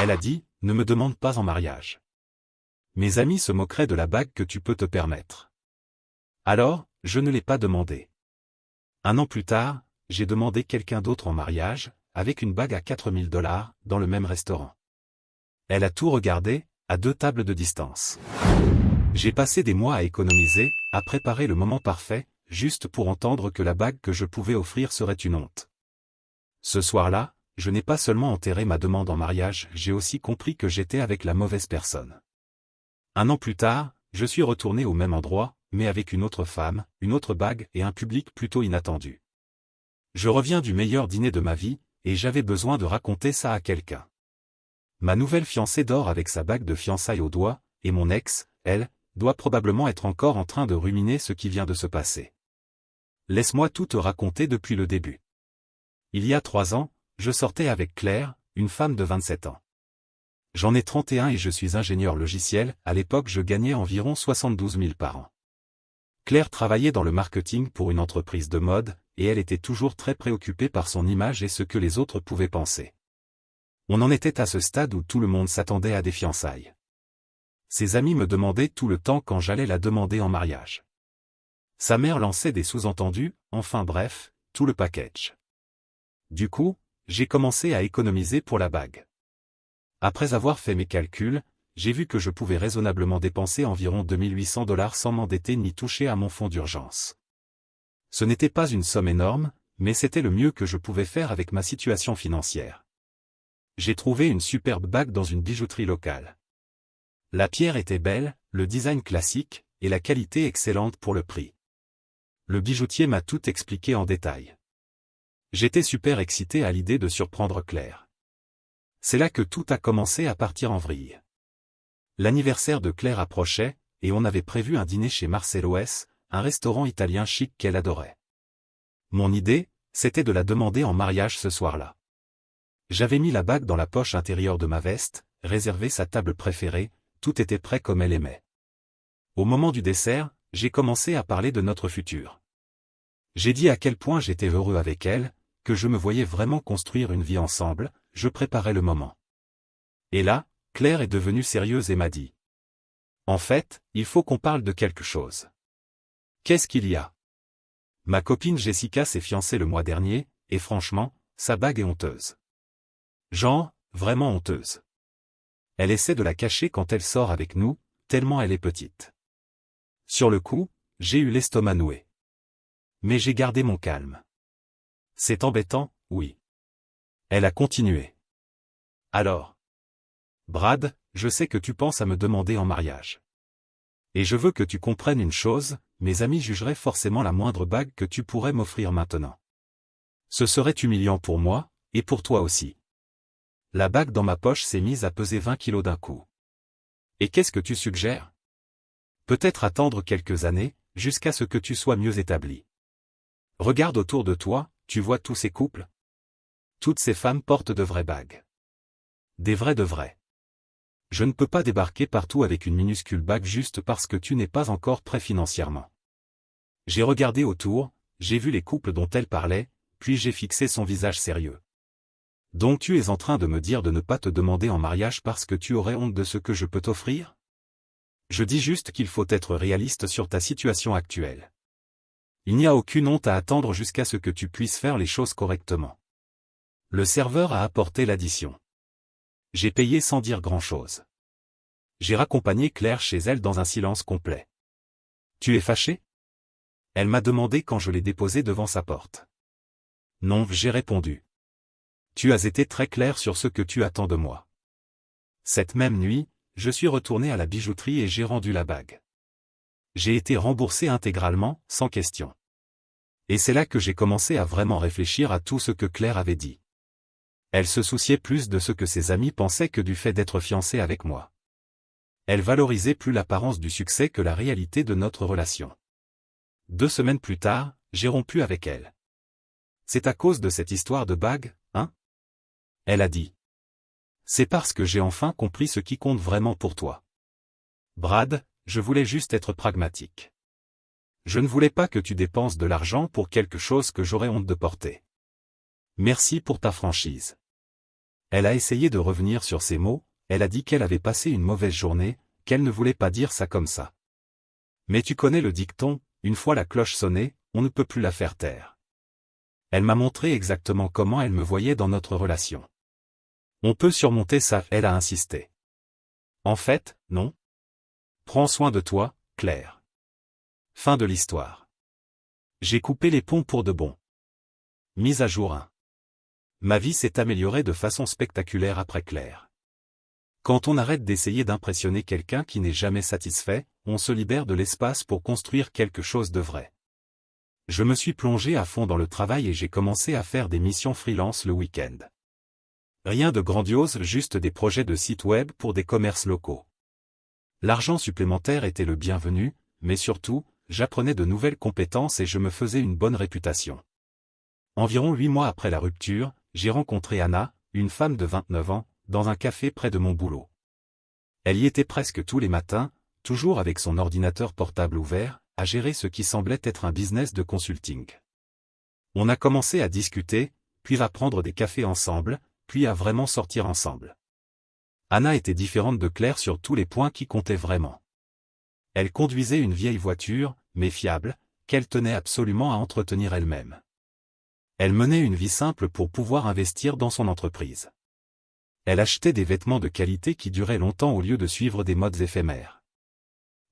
Elle a dit, ne me demande pas en mariage. Mes amis se moqueraient de la bague que tu peux te permettre. Alors, je ne l'ai pas demandé. Un an plus tard, j'ai demandé quelqu'un d'autre en mariage, avec une bague à 4 000 $, dans le même restaurant. Elle a tout regardé, à 2 tables de distance. J'ai passé des mois à économiser, à préparer le moment parfait, juste pour entendre que la bague que je pouvais offrir serait une honte. Ce soir-là, je n'ai pas seulement enterré ma demande en mariage, j'ai aussi compris que j'étais avec la mauvaise personne. Un an plus tard, je suis retourné au même endroit, mais avec une autre femme, une autre bague et un public plutôt inattendu. Je reviens du meilleur dîner de ma vie, et j'avais besoin de raconter ça à quelqu'un. Ma nouvelle fiancée dort avec sa bague de fiançailles au doigt, et mon ex, elle, doit probablement être encore en train de ruminer ce qui vient de se passer. Laisse-moi tout te raconter depuis le début. Il y a 3 ans, je sortais avec Claire, une femme de 27 ans. J'en ai 31 et je suis ingénieur logiciel, à l'époque je gagnais environ 72 000 par an. Claire travaillait dans le marketing pour une entreprise de mode, et elle était toujours très préoccupée par son image et ce que les autres pouvaient penser. On en était à ce stade où tout le monde s'attendait à des fiançailles. Ses amis me demandaient tout le temps quand j'allais la demander en mariage. Sa mère lançait des sous-entendus, enfin bref, tout le package. Du coup, j'ai commencé à économiser pour la bague. Après avoir fait mes calculs, j'ai vu que je pouvais raisonnablement dépenser environ 2 800 $ sans m'endetter ni toucher à mon fonds d'urgence. Ce n'était pas une somme énorme, mais c'était le mieux que je pouvais faire avec ma situation financière. J'ai trouvé une superbe bague dans une bijouterie locale. La pierre était belle, le design classique, et la qualité excellente pour le prix. Le bijoutier m'a tout expliqué en détail. J'étais super excité à l'idée de surprendre Claire. C'est là que tout a commencé à partir en vrille. L'anniversaire de Claire approchait, et on avait prévu un dîner chez Marcelo S, un restaurant italien chic qu'elle adorait. Mon idée, c'était de la demander en mariage ce soir-là. J'avais mis la bague dans la poche intérieure de ma veste, réservé sa table préférée, tout était prêt comme elle aimait. Au moment du dessert, j'ai commencé à parler de notre futur. J'ai dit à quel point j'étais heureux avec elle, que je me voyais vraiment construire une vie ensemble, je préparais le moment. Et là, Claire est devenue sérieuse et m'a dit. En fait, il faut qu'on parle de quelque chose. Qu'est-ce qu'il y a? Ma copine Jessica s'est fiancée le mois dernier, et franchement, sa bague est honteuse. Genre, vraiment honteuse. Elle essaie de la cacher quand elle sort avec nous, tellement elle est petite. Sur le coup, j'ai eu l'estomac noué. Mais j'ai gardé mon calme. C'est embêtant, oui. Elle a continué. Alors. Brad, je sais que tu penses à me demander en mariage. Et je veux que tu comprennes une chose, mes amis jugeraient forcément la moindre bague que tu pourrais m'offrir maintenant. Ce serait humiliant pour moi, et pour toi aussi. La bague dans ma poche s'est mise à peser 20 kilos d'un coup. Et qu'est-ce que tu suggères? Peut-être attendre quelques années, jusqu'à ce que tu sois mieux établi. Regarde autour de toi, tu vois tous ces couples? Toutes ces femmes portent de vraies bagues. Des vrais de vrais. Je ne peux pas débarquer partout avec une minuscule bague juste parce que tu n'es pas encore prêt financièrement. J'ai regardé autour, j'ai vu les couples dont elle parlait, puis j'ai fixé son visage sérieux. Donc tu es en train de me dire de ne pas te demander en mariage parce que tu aurais honte de ce que je peux t'offrir? Je dis juste qu'il faut être réaliste sur ta situation actuelle. Il n'y a aucune honte à attendre jusqu'à ce que tu puisses faire les choses correctement. Le serveur a apporté l'addition. J'ai payé sans dire grand-chose. J'ai raccompagné Claire chez elle dans un silence complet. Tu es fâché? Elle m'a demandé quand je l'ai déposée devant sa porte. Non, j'ai répondu. Tu as été très clair sur ce que tu attends de moi. Cette même nuit, je suis retourné à la bijouterie et j'ai rendu la bague. J'ai été remboursé intégralement, sans question. Et c'est là que j'ai commencé à vraiment réfléchir à tout ce que Claire avait dit. Elle se souciait plus de ce que ses amis pensaient que du fait d'être fiancée avec moi. Elle valorisait plus l'apparence du succès que la réalité de notre relation. 2 semaines plus tard, j'ai rompu avec elle. C'est à cause de cette histoire de bague, hein? Elle a dit. C'est parce que j'ai enfin compris ce qui compte vraiment pour toi. Brad, je voulais juste être pragmatique. Je ne voulais pas que tu dépenses de l'argent pour quelque chose que j'aurais honte de porter. Merci pour ta franchise. Elle a essayé de revenir sur ses mots, elle a dit qu'elle avait passé une mauvaise journée, qu'elle ne voulait pas dire ça comme ça. Mais tu connais le dicton, une fois la cloche sonnée, on ne peut plus la faire taire. Elle m'a montré exactement comment elle me voyait dans notre relation. On peut surmonter ça, elle a insisté. En fait, non. Prends soin de toi, Claire. Fin de l'histoire. J'ai coupé les ponts pour de bon. Mise à jour 1. Ma vie s'est améliorée de façon spectaculaire après Claire. Quand on arrête d'essayer d'impressionner quelqu'un qui n'est jamais satisfait, on se libère de l'espace pour construire quelque chose de vrai. Je me suis plongé à fond dans le travail et j'ai commencé à faire des missions freelance le week-end. Rien de grandiose, juste des projets de site web pour des commerces locaux. L'argent supplémentaire était le bienvenu, mais surtout, j'apprenais de nouvelles compétences et je me faisais une bonne réputation. Environ 8 mois après la rupture, j'ai rencontré Anna, une femme de 29 ans, dans un café près de mon boulot. Elle y était presque tous les matins, toujours avec son ordinateur portable ouvert, à gérer ce qui semblait être un business de consulting. On a commencé à discuter, puis à prendre des cafés ensemble, puis à vraiment sortir ensemble. Anna était différente de Claire sur tous les points qui comptaient vraiment. Elle conduisait une vieille voiture, mais fiable, qu'elle tenait absolument à entretenir elle-même. Elle menait une vie simple pour pouvoir investir dans son entreprise. Elle achetait des vêtements de qualité qui duraient longtemps au lieu de suivre des modes éphémères.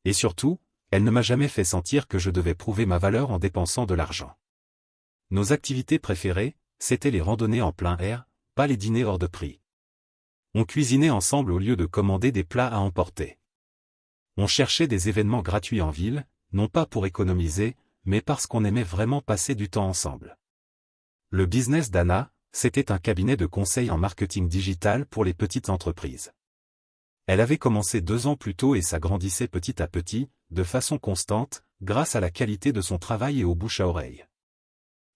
Et surtout, elle ne m'a jamais fait sentir que je devais prouver ma valeur en dépensant de l'argent. Nos activités préférées, c'étaient les randonnées en plein air, pas les dîners hors de prix. On cuisinait ensemble au lieu de commander des plats à emporter. On cherchait des événements gratuits en ville, non pas pour économiser, mais parce qu'on aimait vraiment passer du temps ensemble. Le business d'Anna, c'était un cabinet de conseil en marketing digital pour les petites entreprises. Elle avait commencé 2 ans plus tôt et s'agrandissait petit à petit, de façon constante, grâce à la qualité de son travail et au bouche à oreille.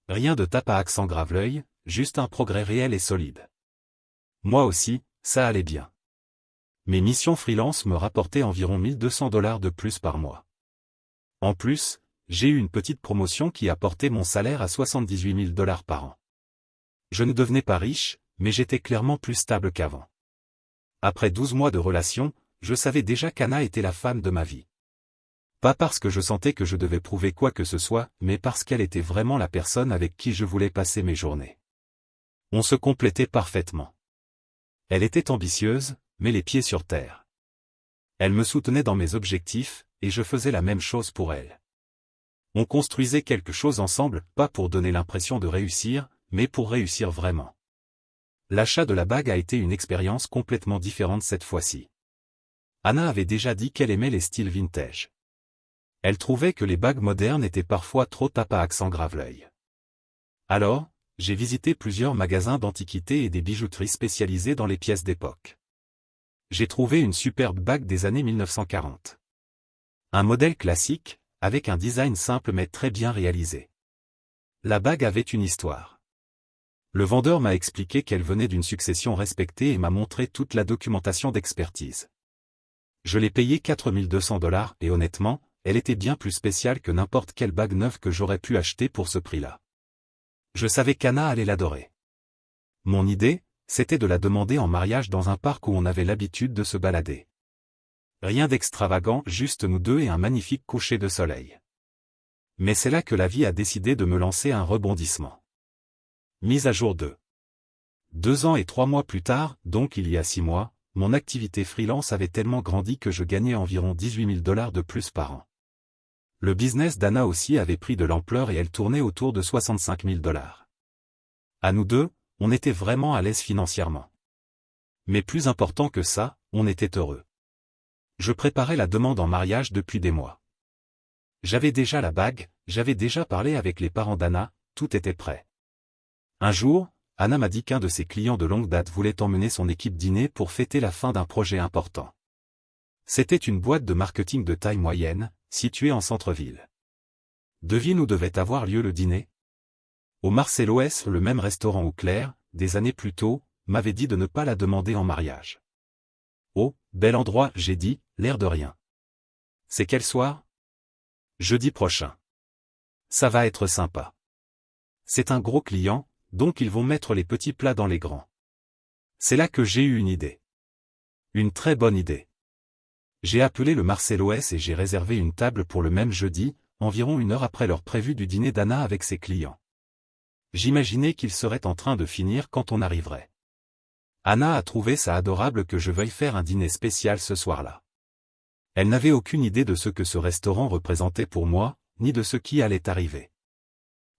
Rien de tape à accent grave-l'œil, juste un progrès réel et solide. Moi aussi, ça allait bien. Mes missions freelance me rapportaient environ 1 200 $ de plus par mois. En plus, j'ai eu une petite promotion qui a porté mon salaire à 78 000 $ par an. Je ne devenais pas riche, mais j'étais clairement plus stable qu'avant. Après 12 mois de relation, je savais déjà qu'Anna était la femme de ma vie. Pas parce que je sentais que je devais prouver quoi que ce soit, mais parce qu'elle était vraiment la personne avec qui je voulais passer mes journées. On se complétait parfaitement. Elle était ambitieuse, mais les pieds sur terre. Elle me soutenait dans mes objectifs, et je faisais la même chose pour elle. On construisait quelque chose ensemble, pas pour donner l'impression de réussir, mais pour réussir vraiment. L'achat de la bague a été une expérience complètement différente cette fois-ci. Anna avait déjà dit qu'elle aimait les styles vintage. Elle trouvait que les bagues modernes étaient parfois trop tape à accent grave-l'œil. Alors, j'ai visité plusieurs magasins d'antiquités et des bijouteries spécialisées dans les pièces d'époque. J'ai trouvé une superbe bague des années 1940. Un modèle classique, avec un design simple mais très bien réalisé. La bague avait une histoire. Le vendeur m'a expliqué qu'elle venait d'une succession respectée et m'a montré toute la documentation d'expertise. Je l'ai payée 4 200 $ et honnêtement, elle était bien plus spéciale que n'importe quelle bague neuve que j'aurais pu acheter pour ce prix-là. Je savais qu'Anna allait l'adorer. Mon idée, c'était de la demander en mariage dans un parc où on avait l'habitude de se balader. Rien d'extravagant, juste nous deux et un magnifique coucher de soleil. Mais c'est là que la vie a décidé de me lancer un rebondissement. Mise à jour 2. 2 ans et 3 mois plus tard, donc il y a 6 mois, mon activité freelance avait tellement grandi que je gagnais environ 18 000 $ de plus par an. Le business d'Anna aussi avait pris de l'ampleur et elle tournait autour de 65 000 $. À nous deux, on était vraiment à l'aise financièrement. Mais plus important que ça, on était heureux. Je préparais la demande en mariage depuis des mois. J'avais déjà la bague, j'avais déjà parlé avec les parents d'Anna, tout était prêt. Un jour, Anna m'a dit qu'un de ses clients de longue date voulait emmener son équipe dîner pour fêter la fin d'un projet important. C'était une boîte de marketing de taille moyenne, située en centre-ville. Devine où devait avoir lieu le dîner? Au Marcelloès, le même restaurant où Claire, des années plus tôt, m'avait dit de ne pas la demander en mariage. Oh, bel endroit, j'ai dit, l'air de rien. C'est quel soir? Jeudi prochain. Ça va être sympa. C'est un gros client, donc ils vont mettre les petits plats dans les grands. C'est là que j'ai eu une idée. Une très bonne idée. J'ai appelé le Marcellus et j'ai réservé une table pour le même jeudi, environ 1 heure après l'heure prévue du dîner d'Anna avec ses clients. J'imaginais qu'il serait en train de finir quand on arriverait. Anna a trouvé ça adorable que je veuille faire un dîner spécial ce soir-là. Elle n'avait aucune idée de ce que ce restaurant représentait pour moi, ni de ce qui allait arriver.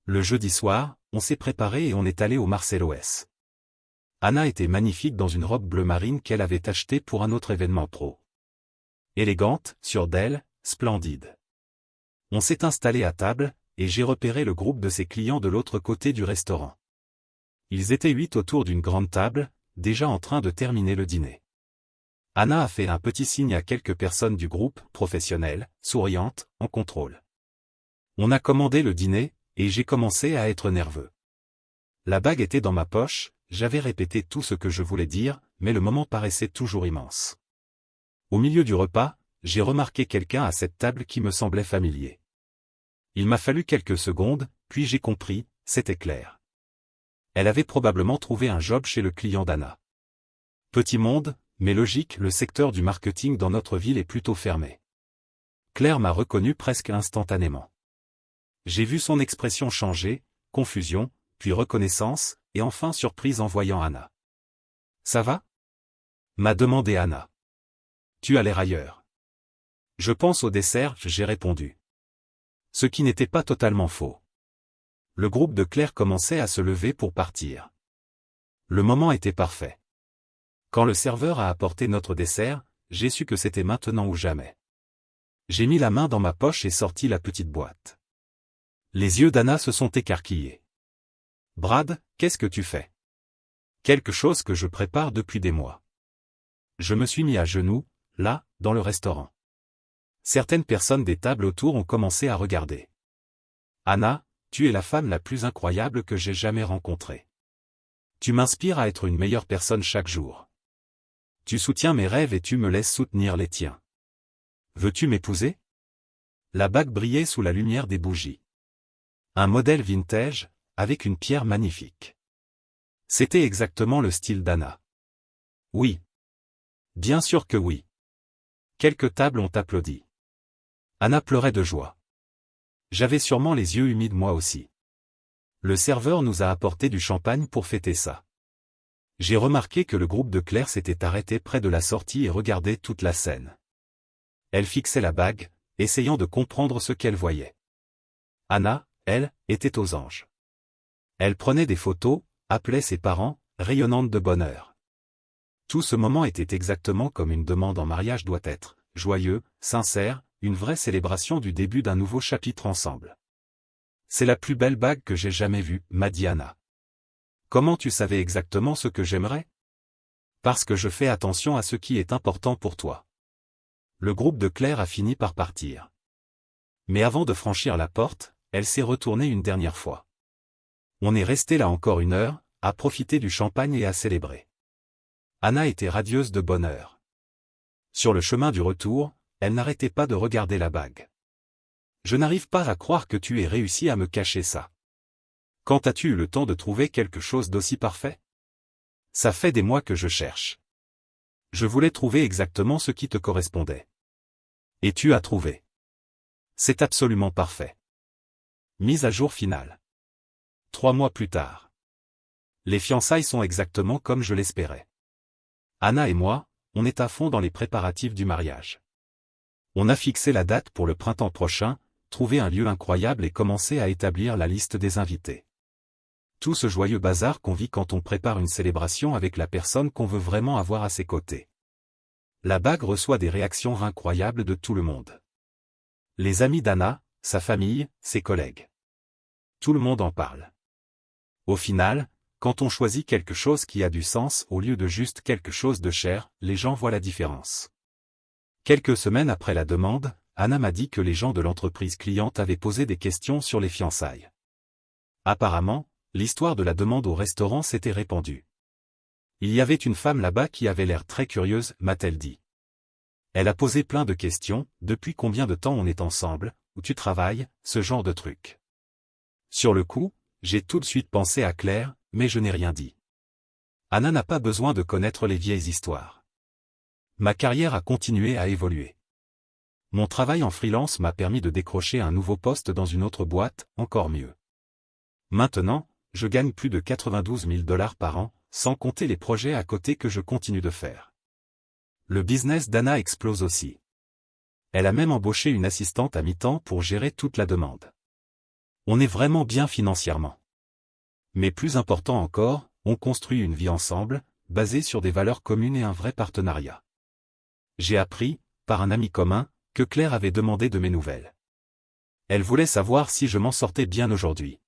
Le jeudi soir, on s'est préparé et on est allé au Marcellus. Anna était magnifique dans une robe bleu marine qu'elle avait achetée pour un autre événement pro. Élégante, sûre d'elle, splendide. On s'est installé à table, et j'ai repéré le groupe de ses clients de l'autre côté du restaurant. Ils étaient 8 autour d'une grande table, déjà en train de terminer le dîner. Anna a fait un petit signe à quelques personnes du groupe, professionnelles, souriantes, en contrôle. On a commandé le dîner, et j'ai commencé à être nerveux. La bague était dans ma poche, j'avais répété tout ce que je voulais dire, mais le moment paraissait toujours immense. Au milieu du repas, j'ai remarqué quelqu'un à cette table qui me semblait familier. Il m'a fallu quelques secondes, puis j'ai compris, c'était Claire. Elle avait probablement trouvé un job chez le client d'Anna. Petit monde, mais logique, le secteur du marketing dans notre ville est plutôt fermé. Claire m'a reconnu presque instantanément. J'ai vu son expression changer, confusion, puis reconnaissance, et enfin surprise en voyant Anna. « Ça va ?» m'a demandé Anna. « Tu as l'air ailleurs. » « Je pense au dessert, j'ai répondu. Ce qui n'était pas totalement faux. Le groupe de Claire commençait à se lever pour partir. Le moment était parfait. Quand le serveur a apporté notre dessert, j'ai su que c'était maintenant ou jamais. J'ai mis la main dans ma poche et sorti la petite boîte. Les yeux d'Anna se sont écarquillés. « Brad, qu'est-ce que tu fais ?»« Quelque chose que je prépare depuis des mois. » Je me suis mis à genoux, là, dans le restaurant. Certaines personnes des tables autour ont commencé à regarder. « Anna, tu es la femme la plus incroyable que j'ai jamais rencontrée. Tu m'inspires à être une meilleure personne chaque jour. Tu soutiens mes rêves et tu me laisses soutenir les tiens. Veux-tu m'épouser ?» La bague brillait sous la lumière des bougies. Un modèle vintage, avec une pierre magnifique. C'était exactement le style d'Anna. Oui. Bien sûr que oui. Quelques tables ont applaudi. Anna pleurait de joie. J'avais sûrement les yeux humides moi aussi. Le serveur nous a apporté du champagne pour fêter ça. J'ai remarqué que le groupe de Claire s'était arrêté près de la sortie et regardait toute la scène. Elle fixait la bague, essayant de comprendre ce qu'elle voyait. Anna, elle, était aux anges. Elle prenait des photos, appelait ses parents, rayonnante de bonheur. Tout ce moment était exactement comme une demande en mariage doit être, joyeux, sincère, une vraie célébration du début d'un nouveau chapitre ensemble. « C'est la plus belle bague que j'ai jamais vue, » m'a dit Anna. « Comment tu savais exactement ce que j'aimerais ? » Parce que je fais attention à ce qui est important pour toi. Le groupe de Claire a fini par partir. Mais avant de franchir la porte, elle s'est retournée une dernière fois. On est resté là encore 1 heure, à profiter du champagne et à célébrer. Anna était radieuse de bonheur. Sur le chemin du retour, elle n'arrêtait pas de regarder la bague. « Je n'arrive pas à croire que tu aies réussi à me cacher ça. Quand as-tu eu le temps de trouver quelque chose d'aussi parfait ? Ça fait des mois que je cherche. Je voulais trouver exactement ce qui te correspondait. Et tu as trouvé. C'est absolument parfait. » Mise à jour finale. 3 mois plus tard. Les fiançailles sont exactement comme je l'espérais. Anna et moi, on est à fond dans les préparatifs du mariage. On a fixé la date pour le printemps prochain, trouvé un lieu incroyable et commencé à établir la liste des invités. Tout ce joyeux bazar qu'on vit quand on prépare une célébration avec la personne qu'on veut vraiment avoir à ses côtés. La bague reçoit des réactions incroyables de tout le monde. Les amis d'Anna, sa famille, ses collègues. Tout le monde en parle. Au final, quand on choisit quelque chose qui a du sens au lieu de juste quelque chose de cher, les gens voient la différence. Quelques semaines après la demande, Anna m'a dit que les gens de l'entreprise cliente avaient posé des questions sur les fiançailles. Apparemment, l'histoire de la demande au restaurant s'était répandue. Il y avait une femme là-bas qui avait l'air très curieuse, m'a-t-elle dit. Elle a posé plein de questions, depuis combien de temps on est ensemble, où tu travailles, ce genre de trucs. Sur le coup, j'ai tout de suite pensé à Claire, mais je n'ai rien dit. Anna n'a pas besoin de connaître les vieilles histoires. Ma carrière a continué à évoluer. Mon travail en freelance m'a permis de décrocher un nouveau poste dans une autre boîte, encore mieux. Maintenant, je gagne plus de 92 000 $ par an, sans compter les projets à côté que je continue de faire. Le business d'Anna explose aussi. Elle a même embauché une assistante à mi-temps pour gérer toute la demande. On est vraiment bien financièrement. Mais plus important encore, on construit une vie ensemble, basée sur des valeurs communes et un vrai partenariat. J'ai appris, par un ami commun, que Claire avait demandé de mes nouvelles. Elle voulait savoir si je m'en sortais bien aujourd'hui.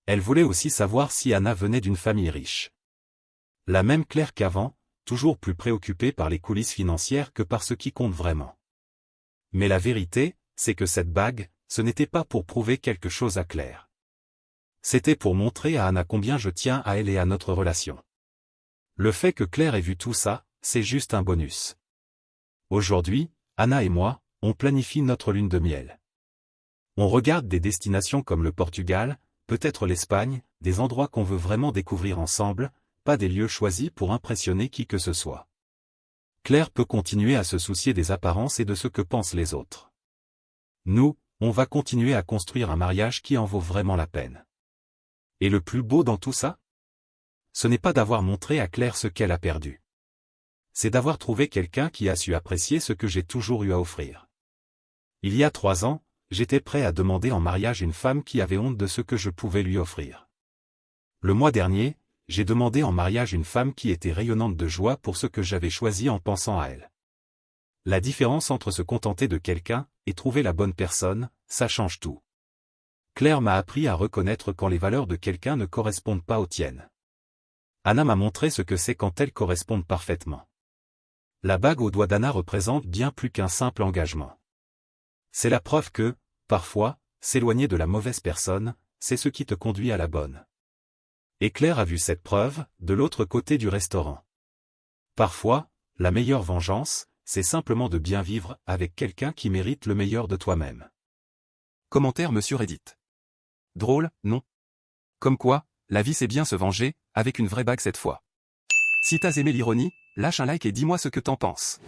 Elle voulait aussi savoir si Anna venait d'une famille riche. La même Claire qu'avant, toujours plus préoccupée par les coulisses financières que par ce qui compte vraiment. Mais la vérité, c'est que cette bague, ce n'était pas pour prouver quelque chose à Claire. C'était pour montrer à Anna combien je tiens à elle et à notre relation. Le fait que Claire ait vu tout ça, c'est juste un bonus. Aujourd'hui, Anna et moi, on planifie notre lune de miel. On regarde des destinations comme le Portugal, peut-être l'Espagne, des endroits qu'on veut vraiment découvrir ensemble, pas des lieux choisis pour impressionner qui que ce soit. Claire peut continuer à se soucier des apparences et de ce que pensent les autres. Nous, on va continuer à construire un mariage qui en vaut vraiment la peine. Et le plus beau dans tout ça? Ce n'est pas d'avoir montré à Claire ce qu'elle a perdu. C'est d'avoir trouvé quelqu'un qui a su apprécier ce que j'ai toujours eu à offrir. Il y a 3 ans, j'étais prêt à demander en mariage une femme qui avait honte de ce que je pouvais lui offrir. Le mois dernier, j'ai demandé en mariage une femme qui était rayonnante de joie pour ce que j'avais choisi en pensant à elle. La différence entre se contenter de quelqu'un et trouver la bonne personne, ça change tout. Claire m'a appris à reconnaître quand les valeurs de quelqu'un ne correspondent pas aux tiennes. Anna m'a montré ce que c'est quand elles correspondent parfaitement. La bague au doigt d'Anna représente bien plus qu'un simple engagement. C'est la preuve que, parfois, s'éloigner de la mauvaise personne, c'est ce qui te conduit à la bonne. Et Claire a vu cette preuve, de l'autre côté du restaurant. Parfois, la meilleure vengeance, c'est simplement de bien vivre avec quelqu'un qui mérite le meilleur de toi-même. Commentaire Monsieur Reddit. Drôle, non? Comme quoi, la vie c'est bien se venger, avec une vraie bague cette fois. Si t'as aimé l'ironie, lâche un like et dis-moi ce que t'en penses.